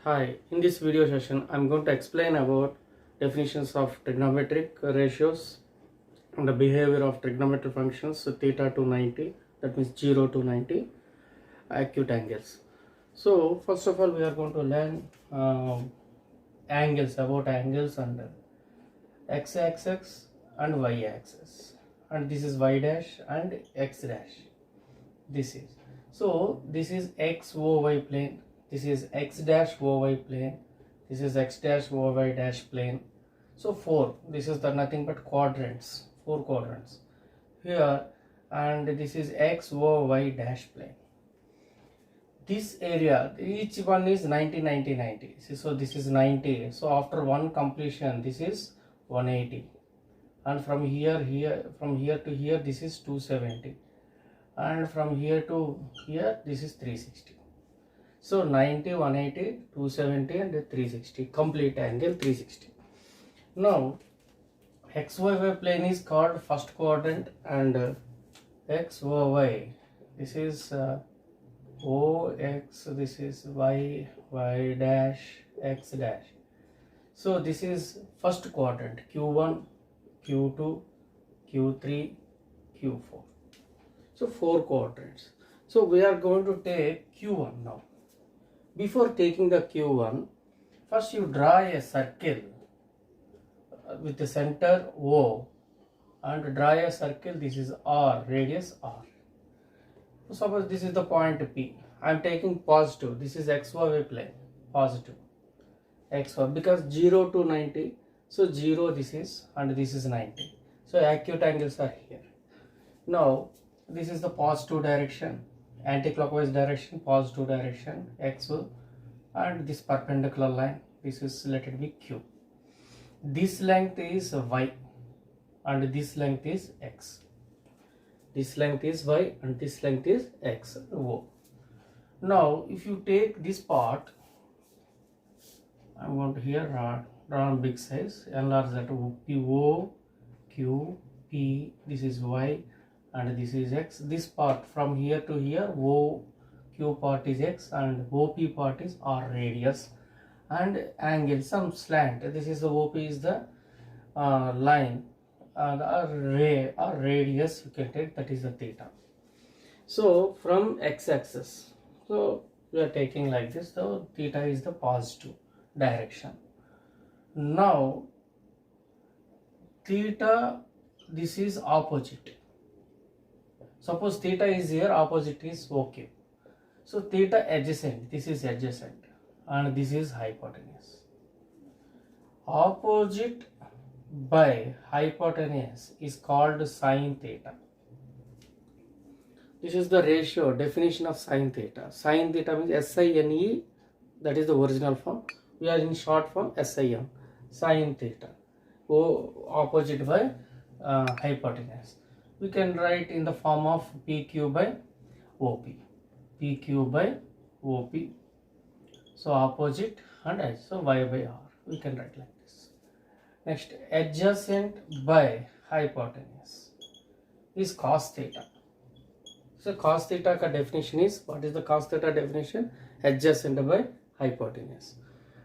Hi, in this video session, I'm going to explain about definitions of trigonometric ratios and the behavior of trigonometric functions, so theta to 90, that means 0 to 90 acute angles. So first of all, we are going to learn about angles and x-axis and y-axis, and this is y dash and x dash. This is x-o-y plane, this is x dash oy plane, this is x dash oy dash plane. So this is the nothing but quadrants, 4 quadrants here, and this is x oy dash plane. This area, each one is 90 90 90. So this is 90, so after one completion this is 180, and from here to here this is 270, and from here to here this is 360. So 90, 180, 270 and 360, complete angle 360. Now xy plane is called first quadrant, and xy, this is ox, this is y dash x dash. So this is first quadrant, q1, q2, q3, q4. So 4 quadrants. So we are going to take q1 now. Before taking the q1, first you draw a circle with the center O and draw a circle. This is R, radius R. So suppose this is the point P. I am taking positive. This is xy plane, positive xy, because 0 to 90. So 0 this is, and this is 90. So acute angles are here. Now this is the positive direction, anti-clockwise direction, positive direction, x, and this perpendicular line, this is let it be q. This length is y and this length is x. This length is y and this length is x, O. Now if you take this part, I want here draw on big size, enlarge that O, Q, P, this is y and this is x. This part from here to here, O, Q part is x and OP part is R, radius, and angle, some slant. This is the OP is the line, and our radius you can take, that is the theta. So from x-axis, so we are taking like this, so theta is the positive direction. Now theta, this is opposite. Suppose theta is here, opposite is OK. So theta adjacent, this is adjacent, and this is hypotenuse. Opposite by hypotenuse is called sine theta. This is the ratio, definition of sine theta. Sine theta means SINE, that is the original form. We are in short form SIN, sine theta. Opposite by hypotenuse. We can write in the form of PQ by OP. PQ by OP. So opposite and I, so y by r. We can write like this. Next, adjacent by hypotenuse is cos theta. So cos theta ka definition is, what is the cos theta definition? Adjacent by hypotenuse.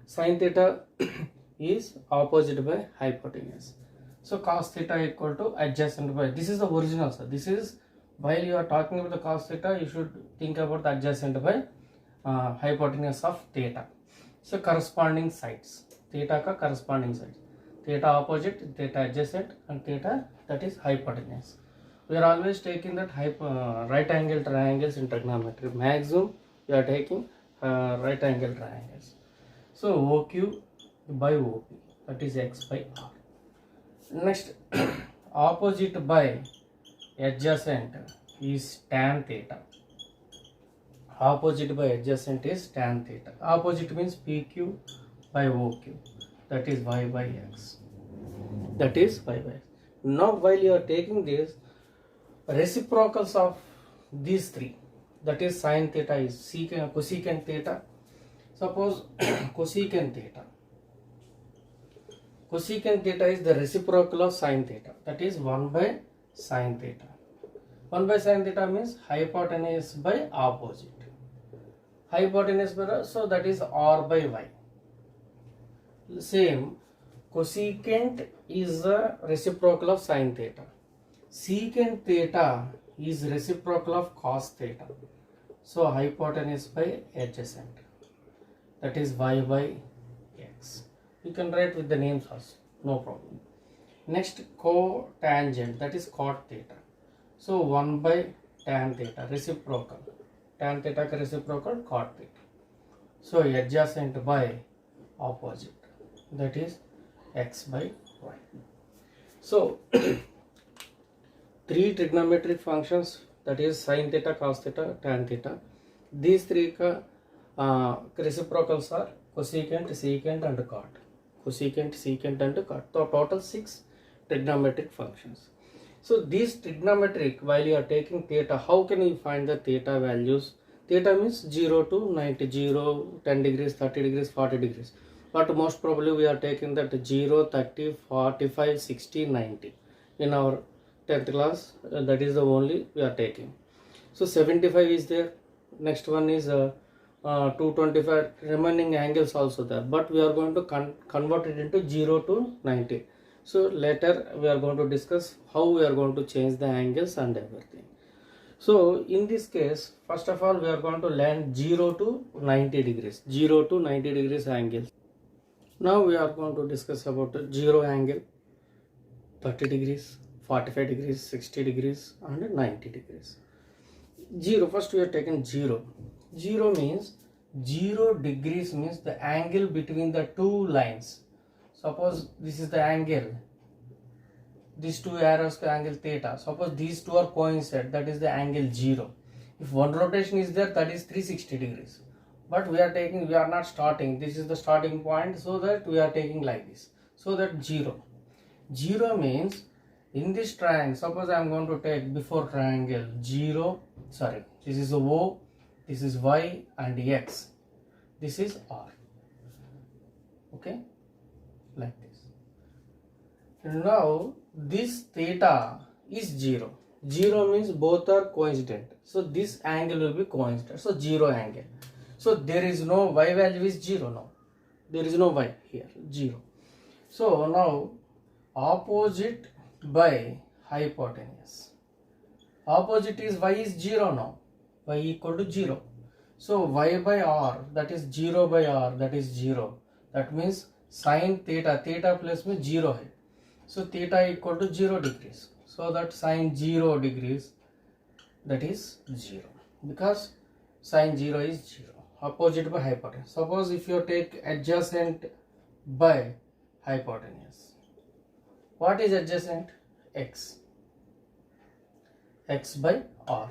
Sin theta is opposite by hypotenuse. So cos theta equal to adjacent by, this is the original, sir. This is, while you are talking about the cos theta, you should think about the adjacent by hypotenuse of theta. So corresponding sides, theta ka corresponding sides, theta opposite, theta adjacent, and theta, that is hypotenuse. We are always taking that right angle triangles in trigonometry. Maximum we are taking right angle triangles. So OQ by OP, that is x by r. Next, opposite by adjacent is tan theta. Opposite by adjacent is tan theta. Opposite means PQ by OQ, that is y by x. That is y by x. Now while you are taking this, reciprocals of these three, that is sine theta is cosecant theta. Suppose cosecant theta. Cosecant theta is the reciprocal of sine theta, that is 1 by sine theta. 1 by sine theta means hypotenuse by opposite. hypotenuse by r, so that is r by y. Same, cosecant is the reciprocal of sin theta. Secant theta is reciprocal of cos theta. So hypotenuse by adjacent, that is y by x. You can write with the names also, no problem. Next, cotangent, that is cot theta. So 1 by tan theta, reciprocal. Tan theta ka reciprocal cot theta. So adjacent by opposite, that is x by y. So three trigonometric functions, that is sin theta, cos theta, tan theta. These three reciprocals are cosecant, secant and cot. Cosecant, secant and cot. So total 6 trigonometric functions. So these trigonometric, while you are taking theta, how can you find the theta values? Theta means 0 to 90, 0, 10 degrees, 30 degrees, 40 degrees. But most probably we are taking that 0, 30, 45, 60, 90. In our 10th class, that is the only we are taking. So 75 is there. Next one is 225. Remaining angles also there. But we are going to convert it into 0 to 90. So later we are going to discuss how we are going to change the angles and everything. So in this case, first of all, we are going to learn 0 to 90 degrees. 0 to 90 degrees angles. Now we are going to discuss about 0 angle, 30 degrees, 45 degrees, 60 degrees and 90 degrees. 0, first we are taking 0. 0 means 0 degrees means the angle between the two lines. Suppose this is the angle, these two arrows angle theta. Suppose these two are coincident, that is the angle 0. If one rotation is there, that is 360 degrees. But we are not starting, this is the starting point, so that we are taking like this. So that 0. 0 means in this triangle, suppose I am going to take before triangle 0, sorry, this is O, this is Y and X, this is R. Okay, like this. Now this theta is 0. 0 means both are coincident. So this angle will be coincident. So 0 angle. So there is no y value is 0 now. There is no y here, 0. So now opposite by hypotenuse. Opposite is y is 0 now. Y equal to 0. So y by r, that is 0 by r, that is 0. That means sin theta, theta plus means 0 hai. So theta equal to 0 degrees. So that sin 0 degrees, that is 0. Because sin 0 is 0. Opposite by hypotenuse. Suppose if you take adjacent by hypotenuse. What is adjacent? X. X by r.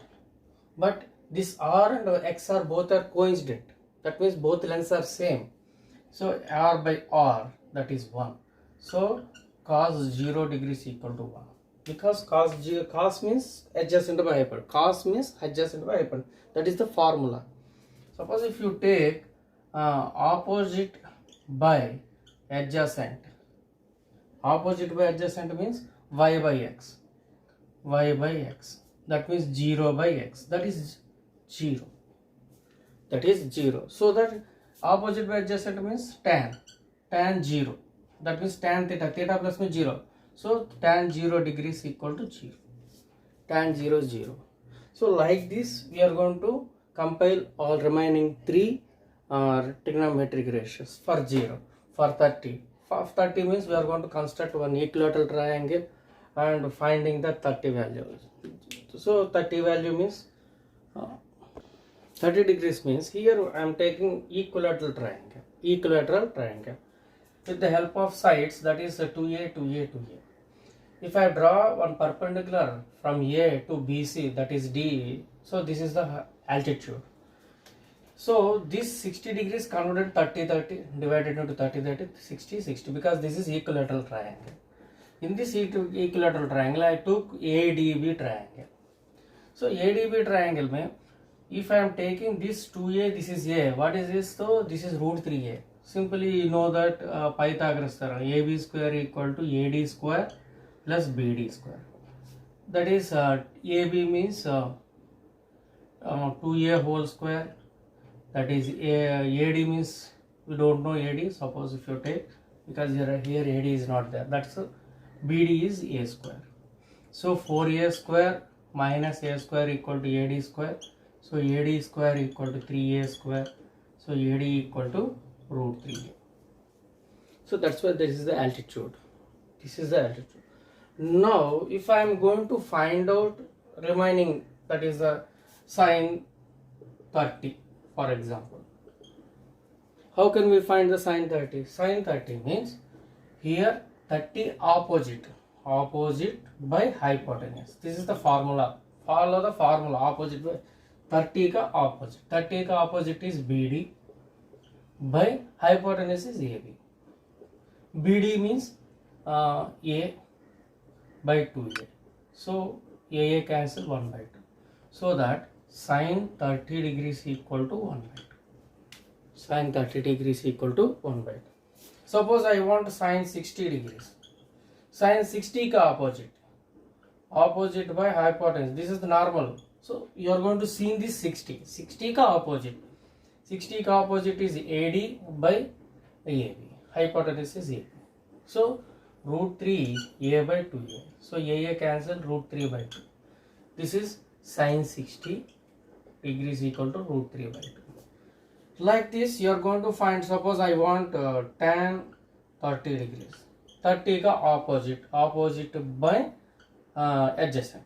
But this r and x are both are coincident. That means both lengths are same. So r by r, that is 1. So cos 0 degrees equal to 1. Because cos means adjacent by hypotenuse. Cos means adjacent by hypotenuse. That is the formula. Suppose if you take opposite by adjacent. Opposite by adjacent means y by x. Y by x. That means 0 by x. That is 0. That is 0. So that opposite by adjacent means tan. Tan 0. That means tan theta. Theta plus means 0. So tan 0 degrees equal to 0. Tan 0 0. So like this we are going to compile all remaining 3 trigonometric ratios for 0. For 30. For 30 means we are going to construct one equilateral triangle and finding the 30 values. So 30 value means 30 degrees means here I am taking equilateral triangle. Equilateral triangle. With the help of sides, that is 2A, 2A, 2A. If I draw one perpendicular from A to BC, that is D, so this is the altitude. So this 60 degrees converted 30, 30 divided into 30, 30, 60, 60 because this is equilateral triangle. In this equilateral triangle, I took ADB triangle. So ADB triangle mein, if I am taking this 2A, this is A. What is this? So this is root 3A. Simply you know that Pythagoras theorem, AB square equal to AD square plus BD square. That is AB means 2A whole square that is AD means we don't know AD. Suppose if you take, because here AD is not there, that's BD is A square. So 4A square minus A square equal to AD square. So AD square equal to 3A square. So AD equal to root 3A. So that's why this is the altitude. This is the altitude. Now if I am going to find out remaining, that is the sine 30, for example. How can we find the sine 30? Sine 30 means here 30 opposite by hypotenuse. This is the formula. Follow the formula. Opposite by 30 ka opposite. 30 ka opposite is BD by hypotenuse is AB. BD means A by 2A. So AA cancel 1 by 2. So that sine 30 degrees equal to 1 by 2. Sine 30 degrees equal to 1 by 2. Suppose I want sine 60 degrees. Sine 60 ka opposite by hypotenuse. This is the normal. So you are going to see in this 60. 60 ka opposite. 60 ka opposite is AD by AB. Hypotenuse is AB. So root 3 A by 2A. So AA cancel root 3 by 2. This is sine 60 degrees equal to root 3 by 2. Like this you are going to find, suppose I want tan 30 degrees. 30 ka opposite by adjacent.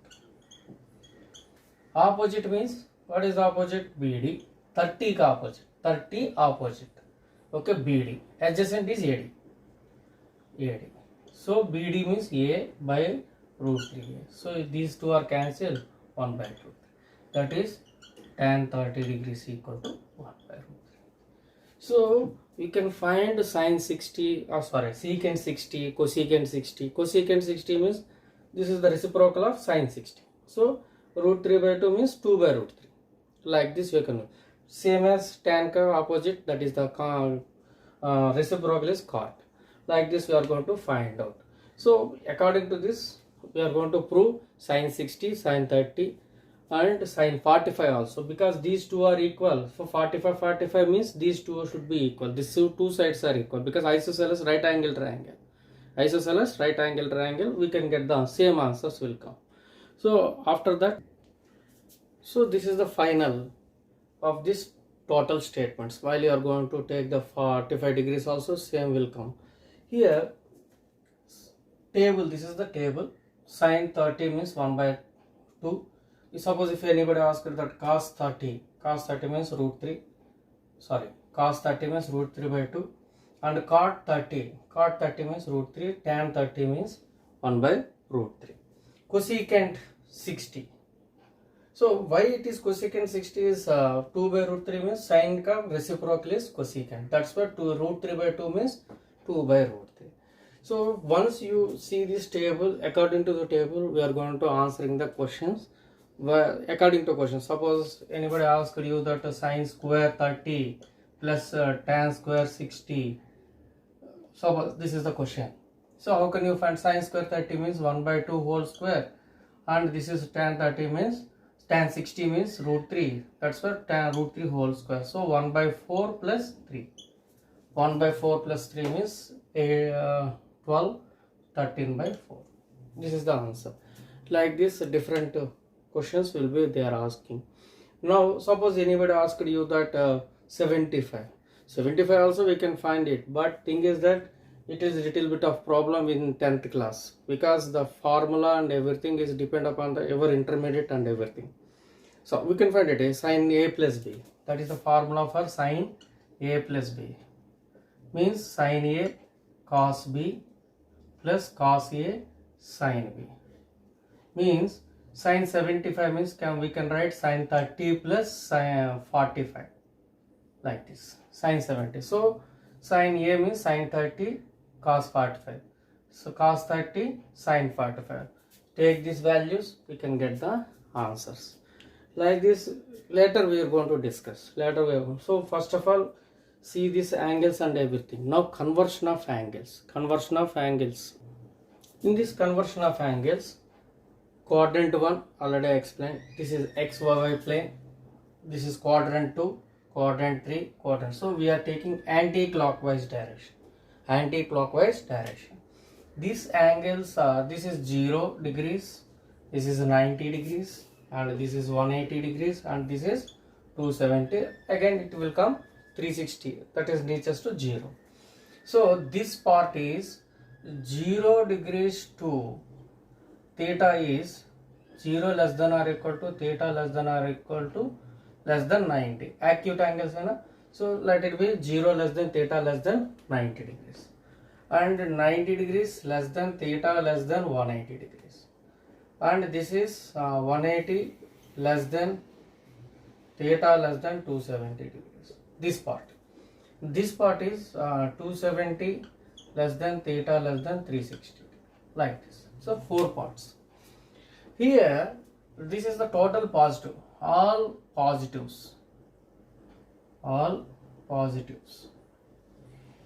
Opposite means, what is opposite? BD. 30 ka opposite. 30 opposite. Okay, BD. Adjacent is AD. AD. So BD means A by root 3A. So these two are cancelled 1 by 2. That is tan 30 degrees equal to 1 by root 3. So we can find sine 60, secant 60, cosecant 60. Cosecant 60 means this is the reciprocal of sine 60. So root 3 by 2 means 2 by root 3. Like this you can know. Same as tan ka opposite, that is the reciprocal is cot. Like this we are going to find out. So according to this we are going to prove sine 60, sine 30 and sine 45 also, because these two are equal. So 45 means these two should be equal. These two sides are equal because isosceles right angle triangle. Isosceles right angle triangle, we can get the same answers will come. So after that, so this is the final of this total statements. While you are going to take the 45 degrees also, same will come. Here table, this is the table. Sine 30 means 1 by 2. Suppose if anybody asks that cos 30 means root 3, cos 30 means root 3 by 2, and cot 30 means root 3, tan 30 means 1 by root 3. Cosecant 60. So why it is cosecant 60 is 2 by root 3 means sine ka reciprocal is cosecant. That's why root 3 by 2 means 2 by root 3. So once you see this table, according to the table we are going to answering the questions. According to question, suppose anybody asked you that sine square 30 plus tan square 60. So this is the question. So how can you find sine square 30 means 1 by 2 whole square, and this is tan 30 means tan 60 means root 3. That's why tan root 3 whole square. So 1 by 4 plus 3. 1 by 4 plus 3 means 12, 13 by 4. This is the answer. Like this different questions will be they are asking. Now suppose anybody asked you that 75 also we can find it, but thing is that it is a little bit of problem in 10th class, because the formula and everything is depend upon the ever intermediate and everything. So we can find it sine A plus B. That is the formula for sine A plus B. Means sine A cos B plus cos A sine B. Means sine 75 means we can write sine 30 plus sine 45. Like this, sine 70. So sine A means sine 30 cos 45. So cos 30 sine 45. Take these values, we can get the answers. Like this, later we are going to discuss. So first of all, see these angles and everything. Now conversion of angles. In this conversion of angles, quadrant 1 already I explained. This is XY plane. This is quadrant 2. quadrant 3, quadrant. So we are taking anti-clockwise direction. Anti-clockwise direction. These angles are, this is 0 degrees, this is 90 degrees, and this is 180 degrees, and this is 270. Again it will come 360, that is reaches to 0. So this part is 0 degrees to theta is 0 less than or equal to theta less than or equal to less than 90. Acute angles, so let it be 0 less than theta less than 90 degrees. And 90 degrees less than theta less than 180 degrees. And this is 180 less than theta less than 270 degrees. This part is 270 less than theta less than 360, like this. So 4 parts. Here this is the total positive, all positives.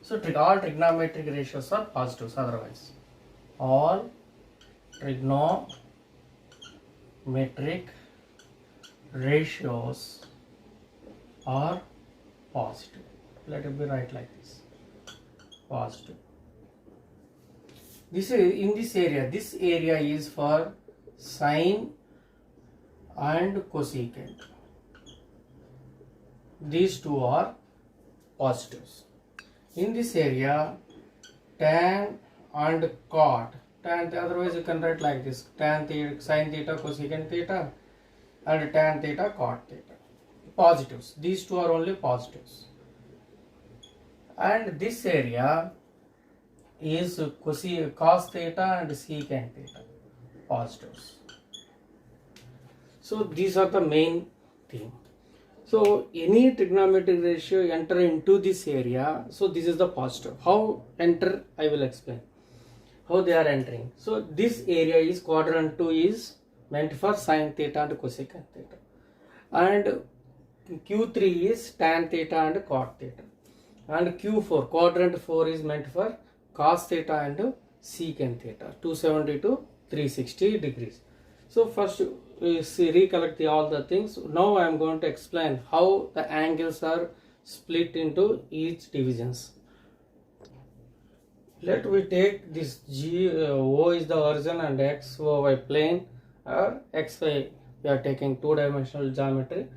So all trigonometric ratios are positives, otherwise all trigonometric ratios are positive. Let it be right like this, positive. This is in this area is for sine and cosecant. These two are positives. In this area, tan and cot, otherwise you can write like this, tan theta, sine theta, cosecant theta, and tan theta, cot theta. Positives. These two are only positives. And this area is cos theta and secant theta, positives. So these are the main thing. So any trigonometric ratio enter into this area, so this is the positive. How enter, I will explain how they are entering. So this area is quadrant 2 is meant for sine theta and cosecant theta, and Q3 is tan theta and cot theta, and Q4 quadrant 4 is meant for cos theta and secant theta, 270 to 360 degrees. So first recollect all the things. Now I am going to explain how the angles are split into each divisions. Let we take this O is the horizon and X, Y plane, or XY. We are taking two-dimensional geometry.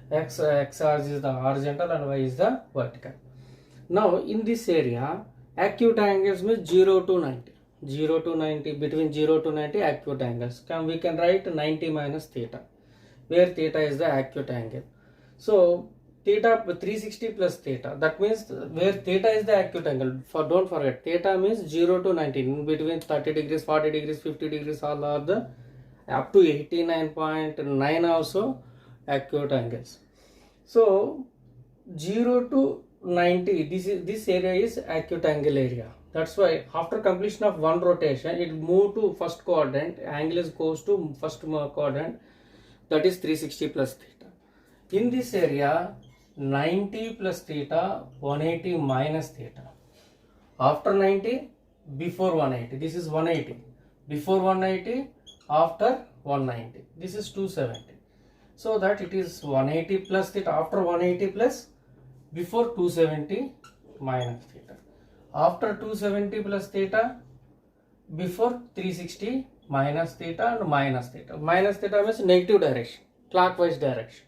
X axis is the horizontal and Y is the vertical. Now in this area, acute angles means 0 to 90. 0 to 90, between 0 to 90 acute angles. We can write 90 minus theta, where theta is the acute angle. So theta 360 plus theta, that means where theta is the acute angle. Don't forget, theta means 0 to 90, in between 30 degrees, 40 degrees, 50 degrees, all are the up to 89.9 also acute angles. So 0 to 90, this area is acute angle area. That's why after completion of one rotation, it move to first quadrant, angle is goes to first quadrant, that is 360 plus theta. In this area, 90 plus theta, 180 minus theta. After 90, before 180, this is 180. Before 180, after 190, this is 270. So that it is 180 plus theta, after 180 plus, before 270 minus theta. After 270 plus theta, before 360 minus theta and minus theta. Minus theta means negative direction, clockwise direction.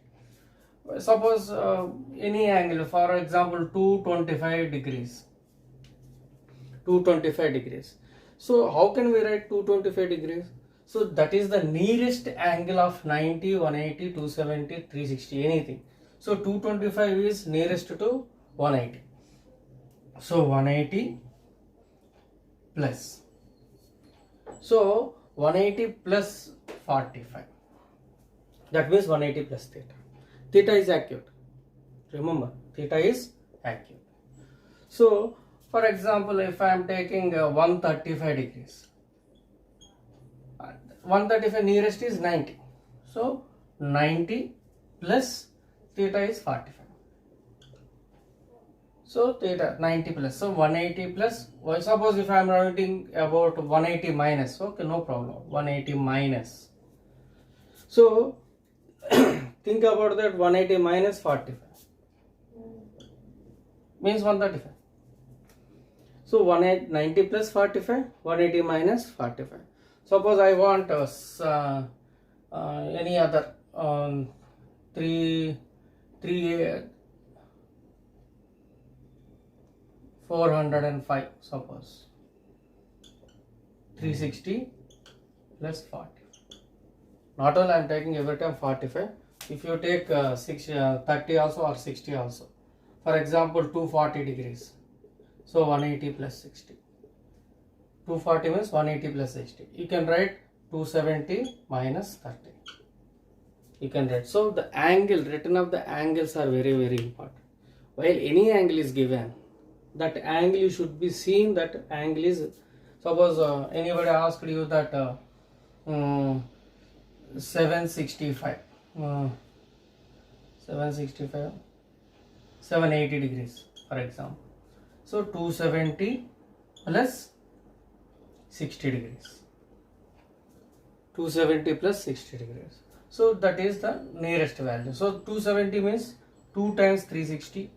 Suppose any angle, for example 225 degrees. 225 degrees. So how can we write 225 degrees? So that is the nearest angle of 90, 180, 270, 360, anything. So 225 is nearest to 180. So 180 plus. So 180 plus 45. That means 180 plus theta. Theta is acute. Remember, theta is acute. So for example, if I am taking 135 degrees, 135 nearest is 90. So 90 plus theta is 45. So theta 90 plus, so 180 plus, well, suppose if I am writing about 180 minus, okay, no problem, 180 minus. So think about that, 180 minus 45. means 135. So 90 plus 45, 180 minus 45. Suppose I want any other 405, suppose 360 plus 40. Not only I am taking every time 45. If you take 30 also or 60 also. For example, 240 degrees. So 180 plus 60. 240 means 180 plus 60. You can write 270 minus 30. You can write. So the angle, written of the angles are very, very important. While any angle is given, that angle you should be seeing that angle is, suppose anybody asked you that 765, 780 degrees, for example. So 270 plus 60 degrees. 270 plus 60 degrees. So that is the nearest value. So 270 means 2 times 360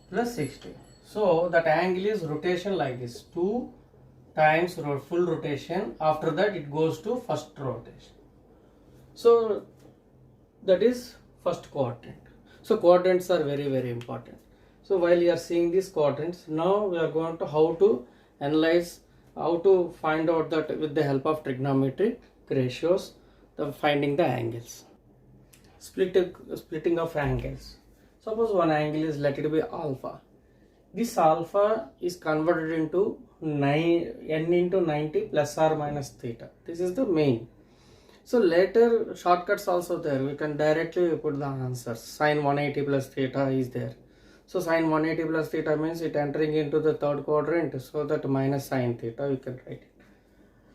plus 60. So that angle is rotation like this. 2 times full rotation. After that it goes to first rotation. So that is first quadrant. So quadrants are very, very important. So while you are seeing these quadrants, now we are going to how to analyze, how to find out that with the help of trigonometric ratios, finding the angles. Splitting of angles. Suppose one angle is, let it be alpha. This alpha is converted into n into 90 plus or minus theta. This is the main. So later shortcuts also there. We can directly put the answers. Sin 180 plus theta is there. So sin 180 plus theta means it entering into the third quadrant. So that minus sin theta you can write it.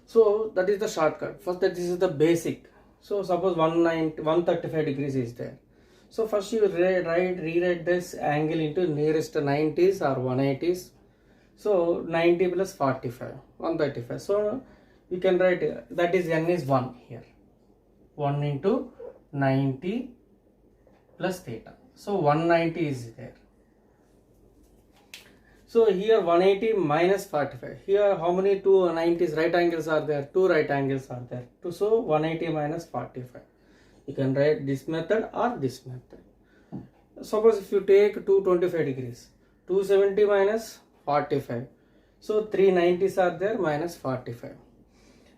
So that is the shortcut. First, that this is the basic. So suppose 135 degrees is there. So first you rewrite this angle into nearest 90s or 180s. So 90 plus 45, 135. So you can write that is n is 1 here. 1 into 90 plus theta. So 190 is there. So here 180 minus 45. Here how many 2 90s right angles are there? 2 right angles are there. So 180 minus 45. You can write this method or this method. Suppose if you take 225 degrees. 270 minus 45. So 390s are there minus 45.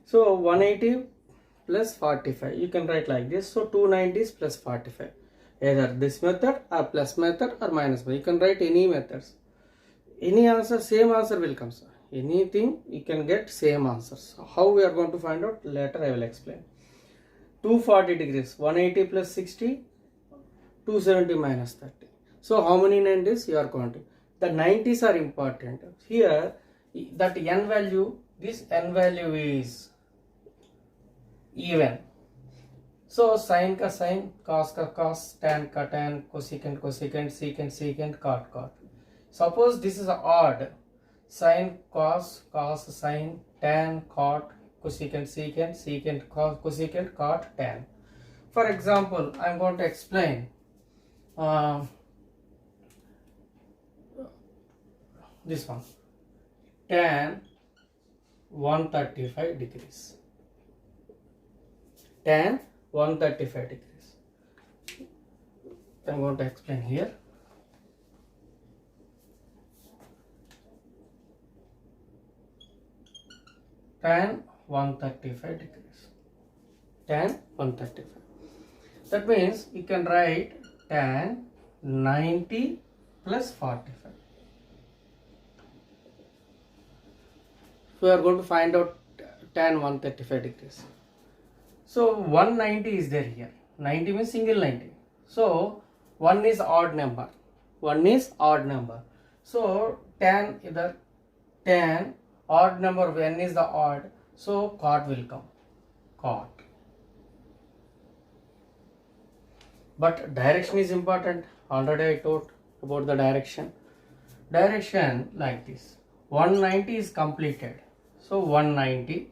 So 180 plus 45. You can write like this. So 290s plus 45. Either this method or plus method or minus method. You can write any methods. Any answer, same answer will come, sir. Anything you can get same answers. How we are going to find out later I will explain. 240 degrees, 180 plus 60, 270 minus 30. So how many 90s you are counting? The 90s are important. Here that n value, this n value is even. So sin ka sin, cos ka cos, tan ka tan, cosecant cosecant, secant secant, cot cot. Suppose this is odd. Sin, cos, cos, sin, tan, cot, cosecant, secant, secant, cos, cosecant, cot, tan. For example, I am going to explain this one. Tan 135 degrees. Tan 135 degrees. I am going to explain here. Tan 135 degrees. Tan 135. That means you can write tan 90 plus 45. We are going to find out tan 135 degrees. So 190 is there here. 90 means single 90. So 1 is odd number. 1 is odd number. So tan either tan odd number, when is the odd, so cot will come. Cot. But direction is important. Already I told about the direction. Direction like this. 190 is completed. So 190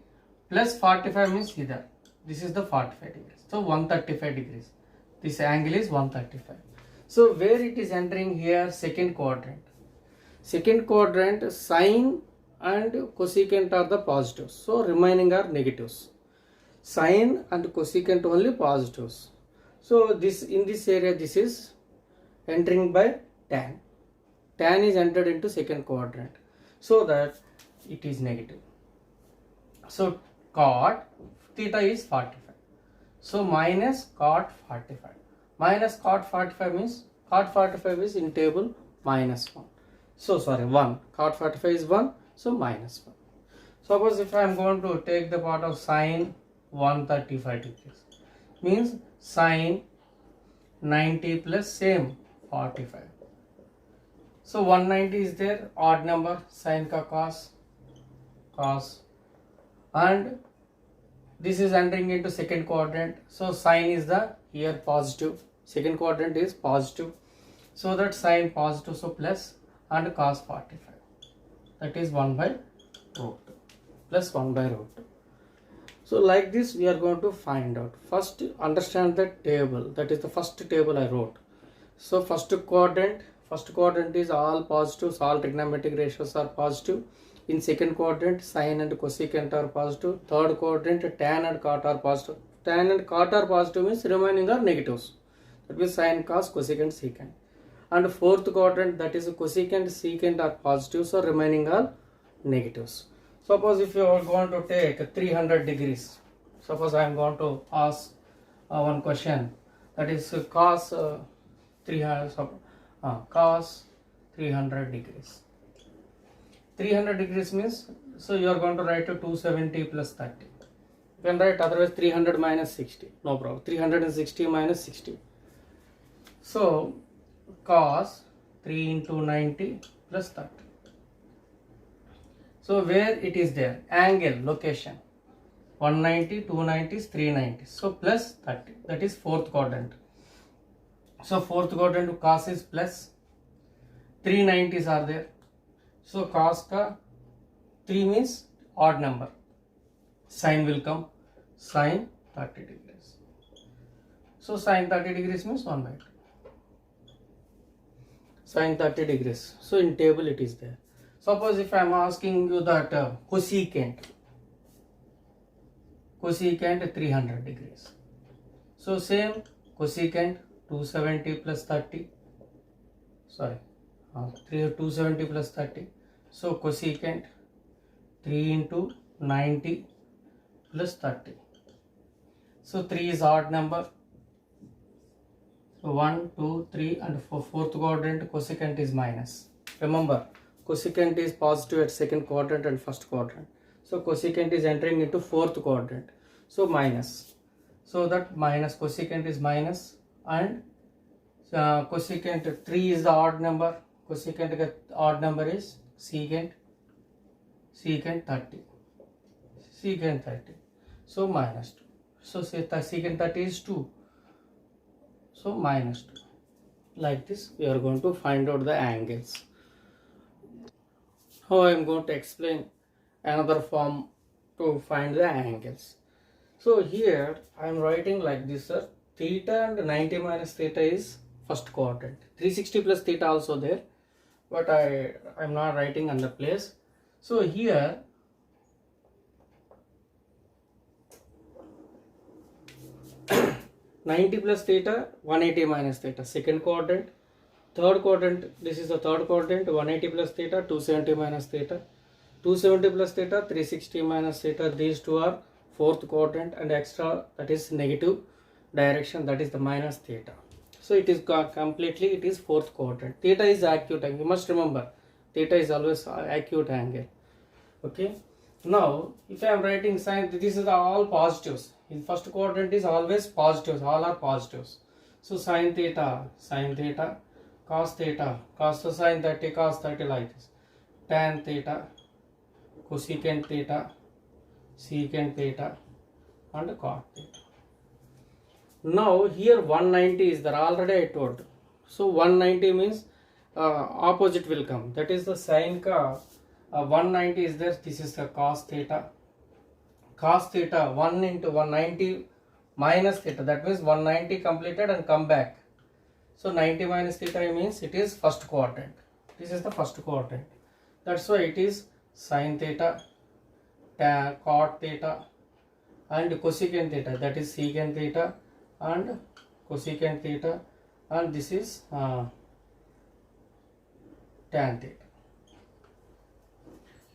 plus 45 means either. This is the 45 degrees. So 135 degrees. This angle is 135. So where it is entering here, second quadrant. Second quadrant, sine and cosecant are the positives, so remaining are negatives. Sine and cosecant only positives. So this, in this area, this is entering by tan. Tan is entered into second quadrant, so that it is negative. So cot theta is 45. So minus cot 45. Minus cot 45 means, cot 45 is in table minus 1. So sorry, 1. Cot 45 is 1, so minus 1. Suppose if I am going to take the part of sine 135 degrees, means sine 90 plus same 45. So 190 is there, odd number, sine ka cos, and this is entering into second quadrant. So sine is the here positive, second quadrant is positive, so that sine positive, so plus, and cos 45, that is 1 by root 2 plus 1 by root 2. So like this we are going to find out. First understand the table, that is the first table I wrote. So first quadrant is all positives, all trigonometric ratios are positive. In second quadrant, sine and cosecant are positive. Third quadrant, tan and cot are positive. Tan and cot are positive means remaining are negatives. That means sine, cos, cosecant, secant. And fourth quadrant, that is cosecant, secant are positive, so remaining are negatives. Suppose if you are going to take 300 degrees. Suppose I am going to ask one question, that is cos 300 degrees. 300 degrees means, so you are going to write to 270 plus 30. You can write otherwise 300 minus 60, no problem. 360 minus 60. So cos 3 into 90 plus 30. So where it is there, angle, location, 190, 290 is 390. So plus 30, that is fourth quadrant. So fourth quadrant cos is plus, 390s are there. So cos ka 3 means odd number, sine will come, sine 30 degrees. So sine 30 degrees means 1 by 2. Sine 30 degrees. So in table it is there. Suppose if I am asking you that cosecant 300 degrees. So same cosecant 270 plus 30. Sorry, 270 plus 30. So cosecant 3 into 90 plus 30. So 3 is odd number. So 1, 2, 3, and for fourth quadrant cosecant is minus. Remember, cosecant is positive at second quadrant and first quadrant. So cosecant is entering into fourth quadrant. So minus. So that minus, cosecant is minus, and cosecant 3 is the odd number. Cosecant odd number is secant 30. Secant 30. So minus 2. So say secant 30 is 2. So minus 2. Like this we are going to find out the angles. Now I am going to explain another form to find the angles. So here I am writing like this, sir. Theta and 90 minus theta is first quadrant. 360 plus theta also there, but I am not writing on the place. So here (90 plus theta, 180 minus theta, second quadrant. Third quadrant, this is the third quadrant, 180 plus theta, 270 minus theta. 270 plus theta, 360 minus theta, these two are fourth quadrant, and extra, that is negative direction, that is the minus theta. So it is completely, it is fourth quadrant. Theta is acute angle, you must remember, theta is always acute angle. Okay. Now if I am writing sine, this is all positives. In first quadrant is always positives, all are positives. So sine theta, cos theta, cos to sine 30, cos 30, like this. Tan theta, cosecant theta, secant theta, and cot theta. Now here 190 is there, already I told. So 190 means opposite will come, that is the sine ka 190 is there, this is the cos theta. Cos theta 1 into 190 minus theta, that means 190 completed and come back. So 90 minus theta means it is first quadrant. This is the first quadrant. That's why it is sine theta, tan, cot theta, and cosecant theta, that is secant theta and cosecant theta, and this is tan theta.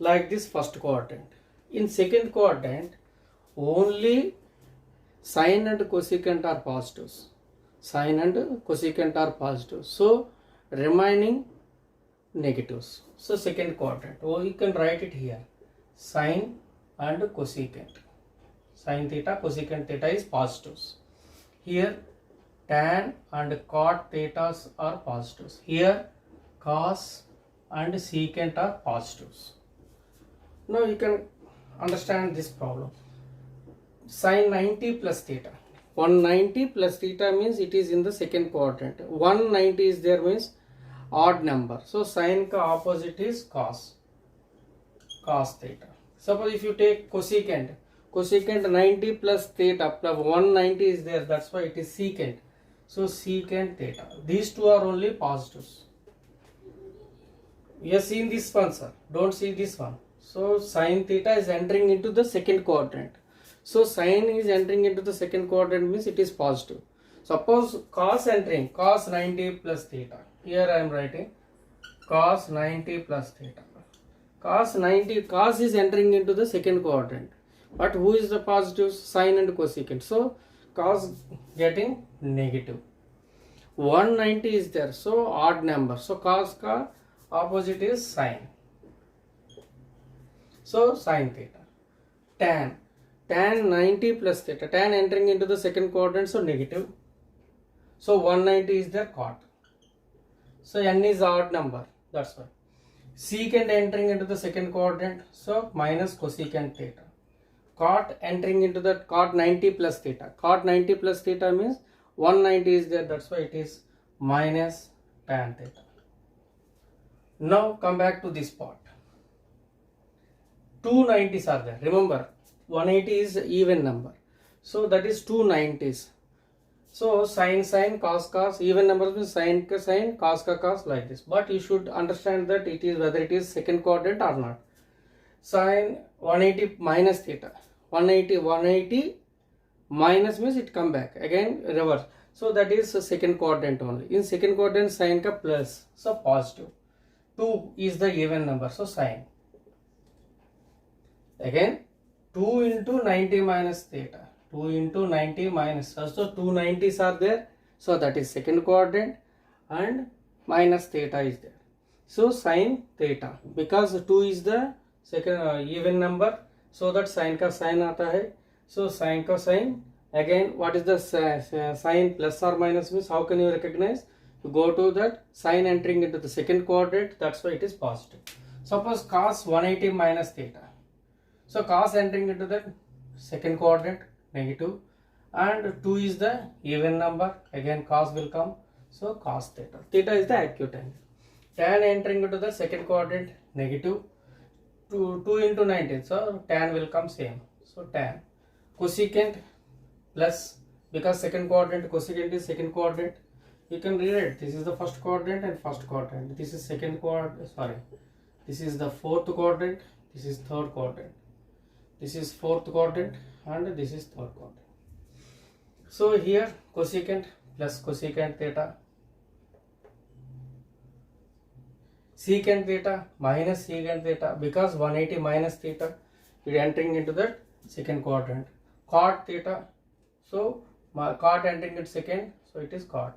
Like this first quadrant. In second quadrant, only sine and cosecant are positives. Sine and cosecant are positives. So remaining negatives. So second quadrant. Oh, you can write it here. Sine and cosecant. Sine theta, cosecant theta is positives. Here tan and cot thetas are positives. Here cos and secant are positives. Now you can understand this problem. Sine 90 plus theta. 190 plus theta means it is in the second quadrant. 190 is there means odd number. So sine ka opposite is cos theta. Suppose if you take cosecant 90 plus theta plus 190 is there, that's why it is secant. So secant theta. These two are only positives. You have seen this one, sir. Don't see this one. So sine theta is entering into the second quadrant. So sine is entering into the second quadrant means it is positive. Suppose cos entering, cos 90 plus theta. Here I am writing cos 90 plus theta. Cos is entering into the second quadrant. But who is the positive? Sine and cosecant. So cos getting negative. 190 is there. So odd number. So cos ka opposite is sine. So sine theta. Tan 90 plus theta. Tan entering into the second quadrant, so negative. So 190 is there, cot. So n is odd number. That's why. Secant entering into the second quadrant, so minus cosecant theta. Cot entering into the cot 90 plus theta. Cot 90 plus theta means 190 is there. That's why it is minus tan theta. Now come back to this part. 2 90s are there. Remember, 180 is even number. So that is 2 90s. So sine, cos, even number means sine, cos, like this. But you should understand that it is whether it is second quadrant or not. Sine 180 minus theta. 180 minus means it come back. Again reverse. So that is second quadrant only. In second quadrant sine ka plus. So positive. 2 is the even number. So sine. Again 2 into 90 minus theta. 2 into 90 minus. So 2 90s are there. So that is second quadrant and minus theta is there. So sine theta. Because 2 is the second even number. So that sine ka sine aata hai. So sine ka sine. Again what is the sine plus or minus means how can you recognize? You go to that sine entering into the second quadrant. That's why it is positive. Suppose cos 180 minus theta. So cos entering into the second quadrant negative and 2 is the even number. Again cos will come. So cos theta. Theta is the acute angle. Tan entering into the second quadrant negative. 2 into 19. So tan will come same. So tan. Cosecant plus because second quadrant cosecant is second quadrant. You can rewrite. This is the first quadrant and first quadrant. This is second quadrant. Sorry. This is the fourth quadrant. This is third quadrant. This is fourth quadrant and this is third quadrant. So here cosecant plus cosecant theta, secant theta minus secant theta, because 180 minus theta it entering into that second quadrant. Cot theta, so cot entering into second, so it is cot.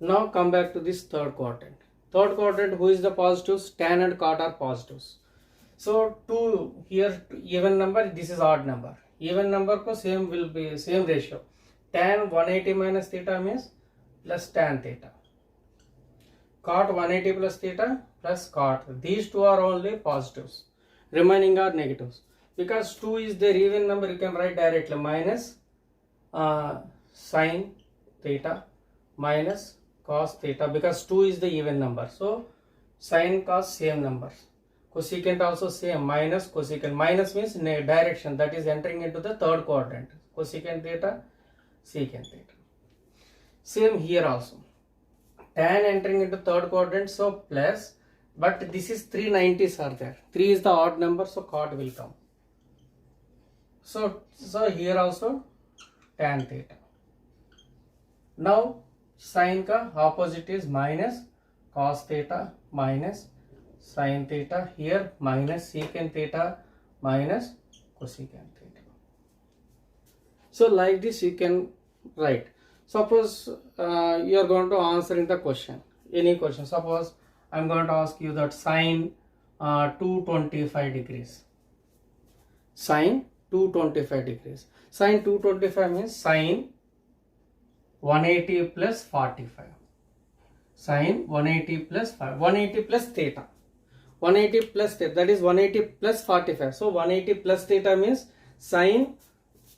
Now come back to this third quadrant. Third quadrant, who is the positives? Tan and cot are positives. So 2 here even number, this is odd number. Even number ko same will be same ratio. Tan 180 minus theta means plus tan theta. Cot 180 plus theta plus cot. These two are only positives. Remaining are negatives. Because 2 is their even number, you can write directly minus sine theta minus cos theta, because 2 is the even number. So sine cos same numbers. Cosecant also same, minus cosecant. Minus means direction, that is entering into the third quadrant. Cosecant theta, secant theta. Same here also. Tan entering into third quadrant, so plus but this is 390s are there. 3 is the odd number, so cot will come. So here also tan theta. Now sin ka opposite is minus cos theta minus sin theta. Here minus secant theta minus cosecant theta. So like this you can write. Suppose you are going to answer in the question, any question. Suppose I am going to ask you that sin 225 degrees. Sin 225 degrees. Sin 225 means sin 180 plus 45. Sin 180 plus 5. 180 plus theta. 180 plus theta, that is 180 plus 45. So 180 plus theta means sin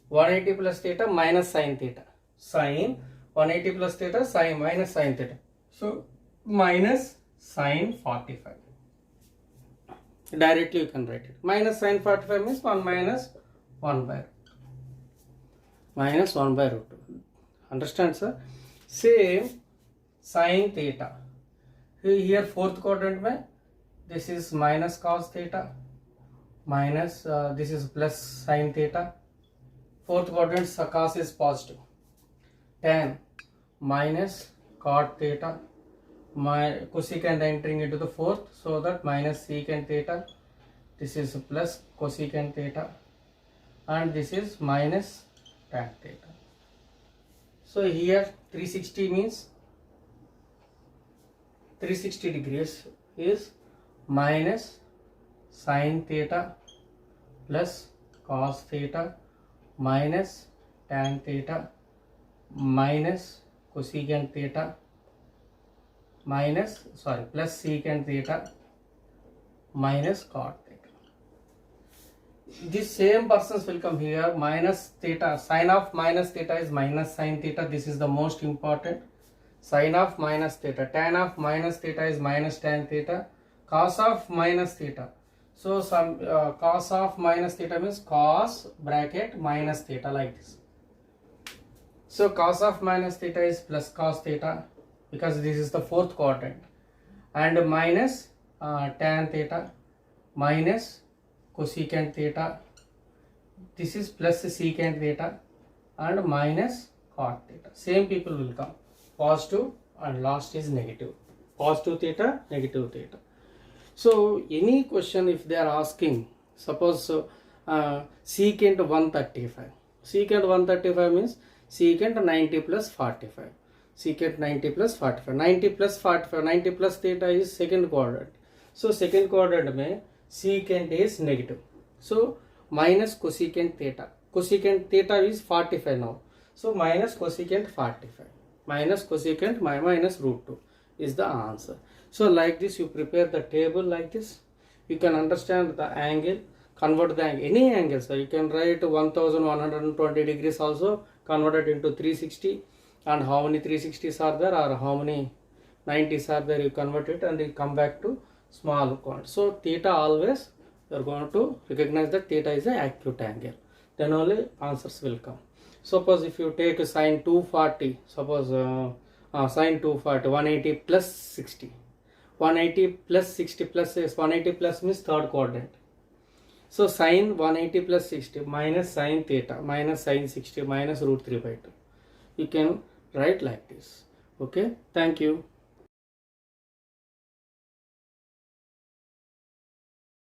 180 plus theta minus sin theta. Sin 180 plus theta, sin minus sin theta. So minus sin 45. Directly you can write it. Minus sin 45 means 1 minus 1 by minus 1 by root 2. Understand, sir? Same sin theta. Here fourth quadrant mein this is minus cos theta minus this is plus sin theta. Fourth quadrant cos is positive. Tan minus cot theta. My cosecant entering into the fourth, so that minus secant theta. This is plus cosecant theta, and this is minus tan theta. So here 360 means 360 degrees is minus sin theta plus cos theta minus tan theta minus cosecant theta minus plus secant theta minus cot theta. These same persons will come here. Minus theta, sin of minus theta is minus sin theta. This is the most important. Sin of minus theta, tan of minus theta is minus tan theta, cos of minus theta. So some cos of minus theta means cos bracket minus theta, like this. So cos of minus theta is plus cos theta, because this is the fourth quadrant, and minus tan theta minus cosecant theta. This is plus secant theta and minus cot theta. Same people will come. Positive and last is negative. Positive theta, negative theta. So any question if they are asking, suppose secant 135. Secant 135 means secant 90 plus 45. Secant 90 plus 45. 90 plus 45. 90 plus theta is second quadrant. So second quadrant mein secant is negative. So minus cosecant theta. Cosecant theta is 45 now. So minus cosecant 45. Minus cosecant minus root 2 is the answer. So like this you prepare the table like this. You can understand the angle, convert the angle, any angle. So you can write 1120 degrees also converted into 360, and how many 360s are there or how many 90s are there, you convert it and you come back to small quantity. So theta always you are going to recognize that theta is an acute angle. Then only answers will come. Suppose if you take sin 240, suppose sin 240, 180 plus 60. 180 plus 60 plus is 180 plus means third quadrant. So sin 180 plus 60 minus sin theta minus sin 60 minus root 3 by 2. You can write like this. Okay, thank you.